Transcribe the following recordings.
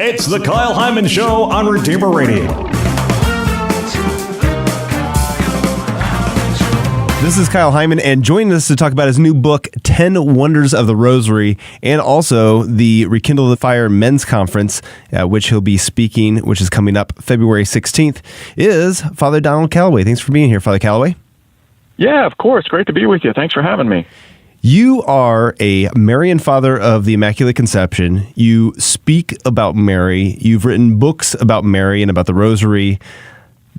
It's the Kyle Hyman Show on Redeemer Radio. This is Kyle Hyman, and joining us to talk about his new book, 10 Wonders of the Rosary, and also the Rekindle the Fire Men's Conference, which he'll be speaking, which is coming up February 16th, is Father Donald Calloway. Thanks for being here, Father Calloway. Yeah, of course. Great to be with you. Thanks for having me. You are a Marian Father of the Immaculate Conception. You speak about Mary. You've written books about Mary and about the Rosary.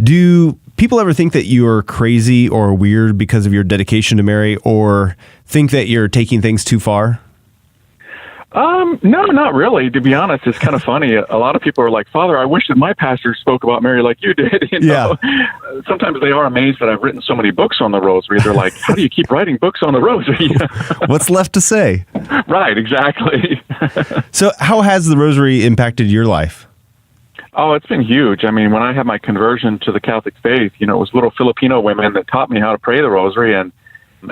Do people ever think that you are crazy or weird because of your dedication to Mary, or think that you're taking things too far? No, not really. To be honest, it's kind of funny. A lot of people are like, Father, I wish that my pastor spoke about Mary like you did. You know? Yeah. Sometimes they are amazed that I've written so many books on the Rosary. They're like, how do you keep writing books on the Rosary? What's left to say? Right, exactly. So how has the Rosary impacted your life? Oh, it's been huge. I mean, when I had my conversion to the Catholic faith, it was little Filipino women that taught me how to pray the Rosary, and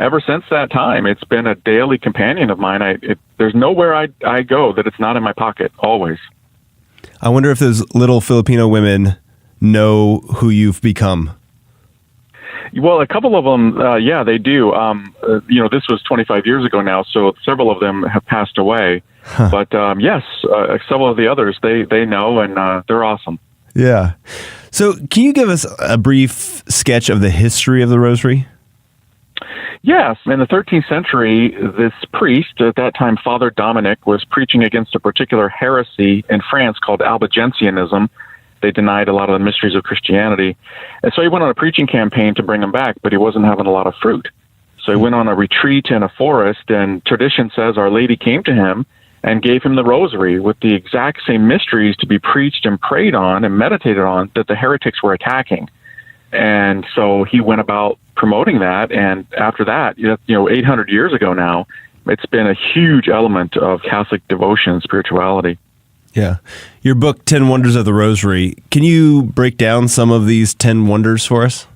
ever since that time, it's been a daily companion of mine. There's nowhere I go that it's not in my pocket, always. I wonder if those little Filipino women know who you've become. Well, a couple of them, yeah, they do. This was 25 years ago now, so several of them have passed away. Huh. But yes, several of the others, they know, and they're awesome. Yeah. So can you give us a brief sketch of the history of the Rosary? Yes. In the 13th century, this priest, at that time Father Dominic, was preaching against a particular heresy in France called Albigensianism. They denied a lot of the mysteries of Christianity. And so he went on a preaching campaign to bring them back, but he wasn't having a lot of fruit. So he went on a retreat in a forest, and tradition says Our Lady came to him and gave him the Rosary with the exact same mysteries to be preached and prayed on and meditated on that the heretics were attacking. And so he went about promoting that, and after that, 800 years ago now, it's been a huge element of Catholic devotion and spirituality. Yeah. Your book, 10 Wonders of the Rosary, can you break down some of these 10 wonders for us?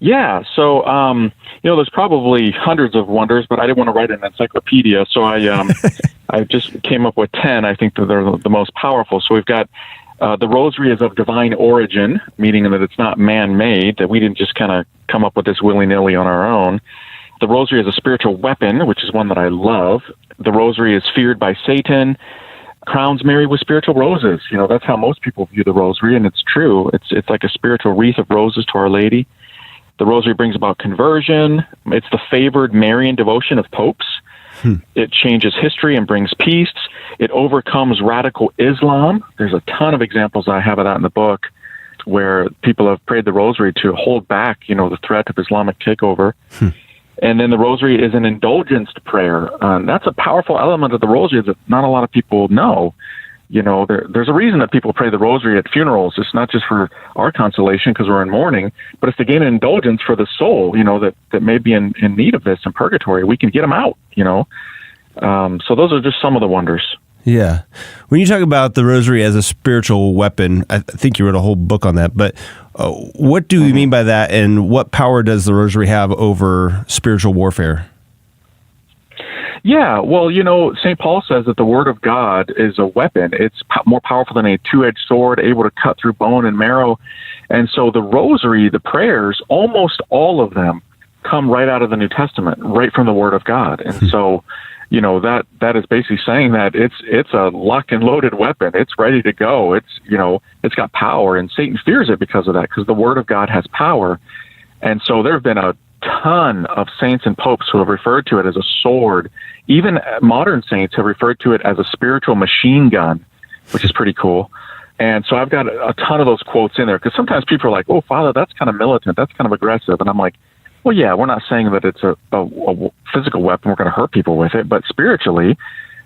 Yeah. So, there's probably hundreds of wonders, but I didn't want to write an encyclopedia, so I just came up with 10. I think that they're the most powerful. So we've got the Rosary is of divine origin, meaning that it's not man-made, that we didn't just kind of come up with this willy-nilly on our own. The Rosary is a spiritual weapon, which is one that I love. The Rosary is feared by Satan, crowns Mary with spiritual roses. That's how most people view the Rosary, and it's true. It's like a spiritual wreath of roses to Our Lady. The Rosary brings about conversion. It's the favored Marian devotion of popes. It changes history and brings peace. It overcomes radical Islam. There's a ton of examples I have of that in the book where people have prayed the Rosary to hold back, the threat of Islamic takeover. And then the Rosary is an indulgence prayer. That's a powerful element of the Rosary that not a lot of people know. There's a reason that people pray the Rosary at funerals. It's not just for our consolation because we're in mourning, but it's to gain an indulgence for the soul, that may be in need of this in purgatory. We can get them out, So those are just some of the wonders. Yeah. When you talk about the Rosary as a spiritual weapon, I think you wrote a whole book on that, but what do you mean by that, and what power does the Rosary have over spiritual warfare? Yeah, well, St. Paul says that the Word of God is a weapon. It's more powerful than a two-edged sword, able to cut through bone and marrow. And so the Rosary, the prayers, almost all of them come right out of the New Testament, right from the Word of God. And so, that is basically saying that it's a lock and loaded weapon. It's ready to go. It's got power, and Satan fears it because of that, because the Word of God has power. And so there have been a ton of saints and popes who have referred to it as a sword. Even modern saints have referred to it as a spiritual machine gun, which is pretty cool. And so I've got a ton of those quotes in there, because sometimes people are like, oh, Father, that's kind of militant, that's kind of aggressive. And I'm like, well, yeah, we're not saying that it's a physical weapon, we're going to hurt people with it, but spiritually,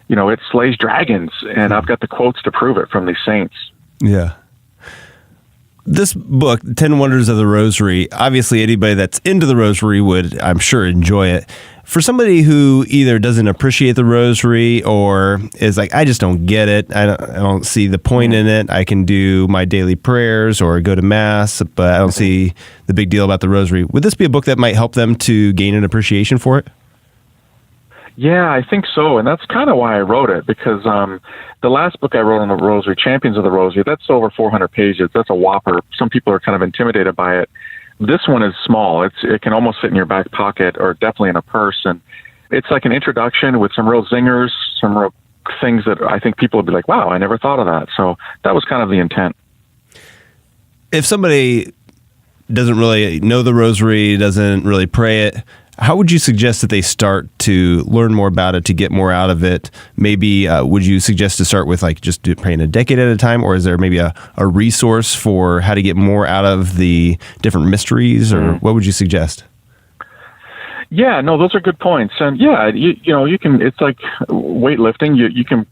it slays dragons. And I've got the quotes to prove it from these saints. Yeah. This book, 10 Wonders of the Rosary, obviously anybody that's into the Rosary would, I'm sure, enjoy it. For somebody who either doesn't appreciate the Rosary or is like, I just don't get it, I don't see the point in it, I can do my daily prayers or go to Mass, but I don't see the big deal about the Rosary. Would this be a book that might help them to gain an appreciation for it? Yeah, I think so. And that's kind of why I wrote it, because the last book I wrote on the Rosary, Champions of the Rosary, that's over 400 pages. That's a whopper. Some people are kind of intimidated by it. This one is small. It can almost fit in your back pocket or definitely in a purse. And it's like an introduction with some real zingers, some real things that I think people would be like, wow, I never thought of that. So that was kind of the intent. If somebody doesn't really know the Rosary, doesn't really pray it, how would you suggest that they start to learn more about it, to get more out of it? Maybe would you suggest to start with like just praying a decade at a time, or is there maybe a resource for how to get more out of the different mysteries, or what would you suggest? Yeah, no, those are good points. And yeah, you can, it's like weightlifting. You can,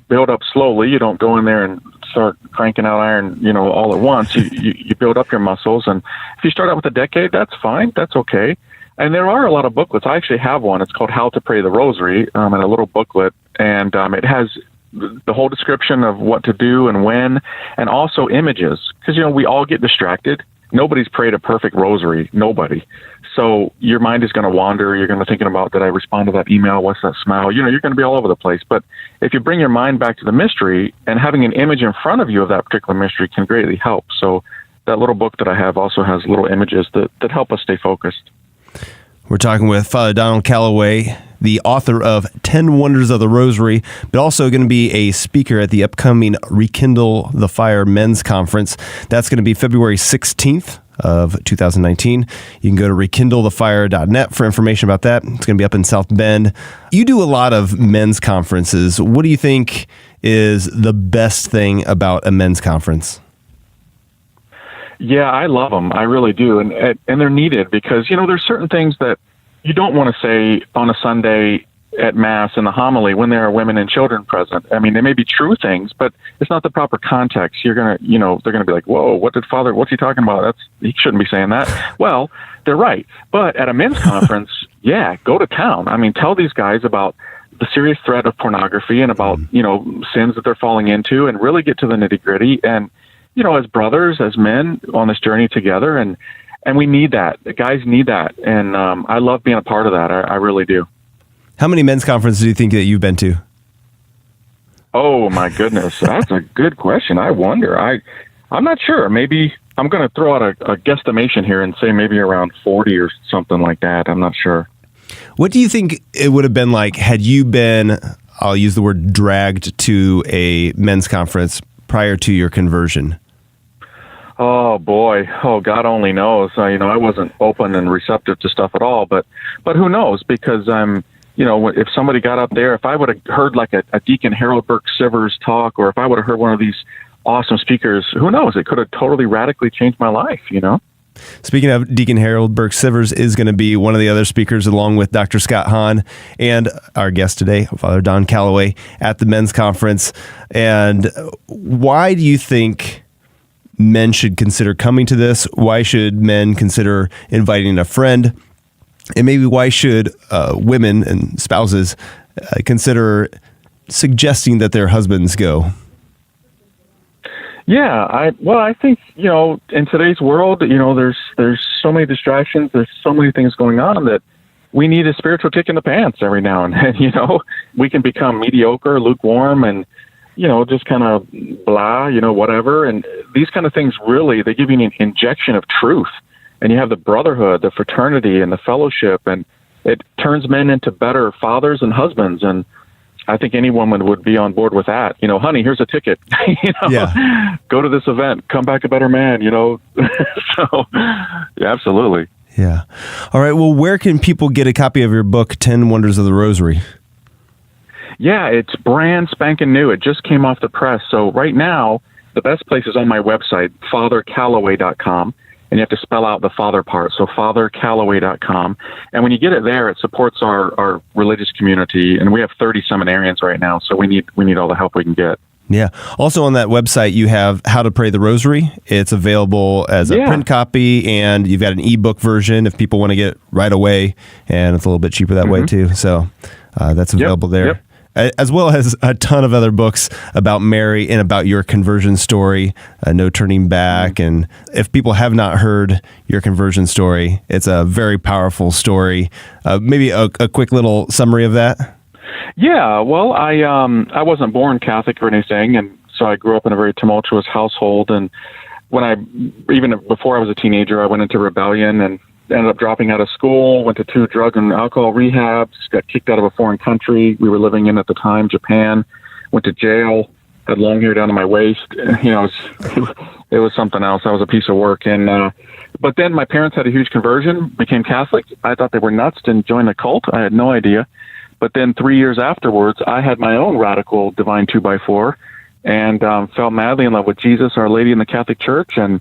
build up slowly. You don't go in there and start cranking out iron, all at once. You build up your muscles. And if you start out with a decade, that's fine. That's okay. And there are a lot of booklets. I actually have one. It's called How to Pray the Rosary, and a little booklet. And it has the whole description of what to do and when, and also images. Because, we all get distracted. Nobody's prayed a perfect rosary. Nobody. So your mind is going to wander. You're going to be thinking about, did I respond to that email? What's that smell? You're going to be all over the place. But if you bring your mind back to the mystery, and having an image in front of you of that particular mystery can greatly help. So that little book that I have also has little images that help us stay focused. We're talking with Father Donald Calloway, the author of 10 Wonders of the Rosary, but also going to be a speaker at the upcoming Rekindle the Fire Men's Conference. That's going to be February 16th of 2019. You can go to rekindlethefire.net for information about that. It's going to be up in South Bend. You do a lot of men's conferences. What do you think is the best thing about a men's conference? Yeah, I love them. I really do. And they're needed because, there's certain things that you don't want to say on a Sunday at Mass in the homily when there are women and children present. I mean, they may be true things, but it's not the proper context. You're going to, they're going to be like, whoa, what's he talking about? He shouldn't be saying that. Well, they're right. But at a men's conference, yeah, go to town. I mean, tell these guys about the serious threat of pornography and about, sins that they're falling into, and really get to the nitty gritty. And, as brothers, as men on this journey together. And we need that. The guys need that. And I love being a part of that. I really do. How many men's conferences do you think that you've been to? Oh, my goodness. That's a good question. I wonder. I'm not sure. Maybe I'm going to throw out a guesstimation here and say maybe around 40 or something like that. I'm not sure. What do you think it would have been like had you been, I'll use the word, dragged to a men's conference prior to your conversion? Oh boy! Oh, God only knows. I wasn't open and receptive to stuff at all. But who knows? Because if somebody got up there, if I would have heard like a Deacon Harold Burke Sivers talk, or if I would have heard one of these awesome speakers, who knows? It could have totally radically changed my life. Speaking of, Deacon Harold Burke Sivers is going to be one of the other speakers, along with Dr. Scott Hahn and our guest today, Father Don Calloway, at the men's conference. And why do you think men should consider coming to this? Why should men consider inviting a friend? And maybe why should women and spouses consider suggesting that their husbands go? Yeah, I think, in today's world, there's so many distractions, there's so many things going on that we need a spiritual kick in the pants every now and then. We can become mediocre, lukewarm, and just kind of blah, whatever. And these kind of things really, they give you an injection of truth. And you have the brotherhood, the fraternity, and the fellowship, and it turns men into better fathers and husbands. And I think any woman would be on board with that. Honey, here's a ticket. Yeah. Go to this event, come back a better man, So, yeah, absolutely. Yeah. All right. Well, where can people get a copy of your book, 10 Wonders of the Rosary? Yeah, it's brand spanking new. It just came off the press. So right now, the best place is on my website, fathercalloway.com. And you have to spell out the father part. So fathercalloway.com. And when you get it there, it supports our religious community. And we have 30 seminarians right now. So we need all the help we can get. Yeah. Also on that website, you have How to Pray the Rosary. It's available as a print copy, and you've got an ebook version if people want to get it right away. And it's a little bit cheaper that way too. So that's available there. Yep. as well as a ton of other books about Mary and about your conversion story, No Turning Back. And if people have not heard your conversion story, it's a very powerful story. Maybe a quick little summary of that. Yeah, well, I wasn't born Catholic or anything, and so I grew up in a very tumultuous household. And even before I was a teenager, I went into rebellion and ended up dropping out of school, went to 2 drug and alcohol rehabs, got kicked out of a foreign country we were living in at the time, Japan, went to jail, had long hair down to my waist. It was something else. I was a piece of work. And but then my parents had a huge conversion, became Catholic. I thought they were nuts and joined a cult. I had no idea. But then 3 years afterwards, I had my own radical divine 2x4 and fell madly in love with Jesus, Our Lady, and the Catholic Church. And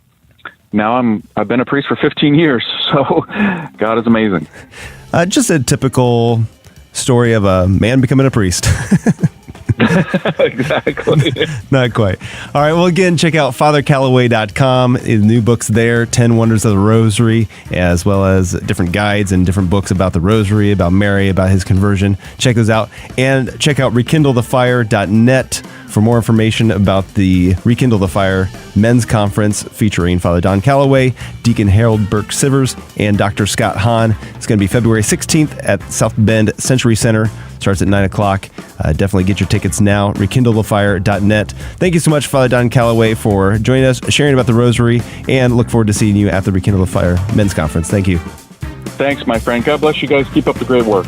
now I've been a priest for 15 years, so God is amazing. Just a typical story of a man becoming a priest. Exactly. Not quite. All right. Well, again, check out fathercalloway.com. New books there, 10 Wonders of the Rosary, as well as different guides and different books about the Rosary, about Mary, about his conversion. Check those out. And check out rekindlethefire.net for more information about the Rekindle the Fire Men's Conference featuring Father Don Calloway, Deacon Harold Burke Sivers, and Dr. Scott Hahn. It's going to be February 16th at South Bend Century Center. Starts at 9 o'clock. Definitely get your tickets now, rekindlethefire.net. Thank you so much, Father Don Calloway, for joining us, sharing about the Rosary, and look forward to seeing you at the Rekindle the Fire Men's Conference. Thank you. Thanks, my friend. God bless you guys. Keep up the great work.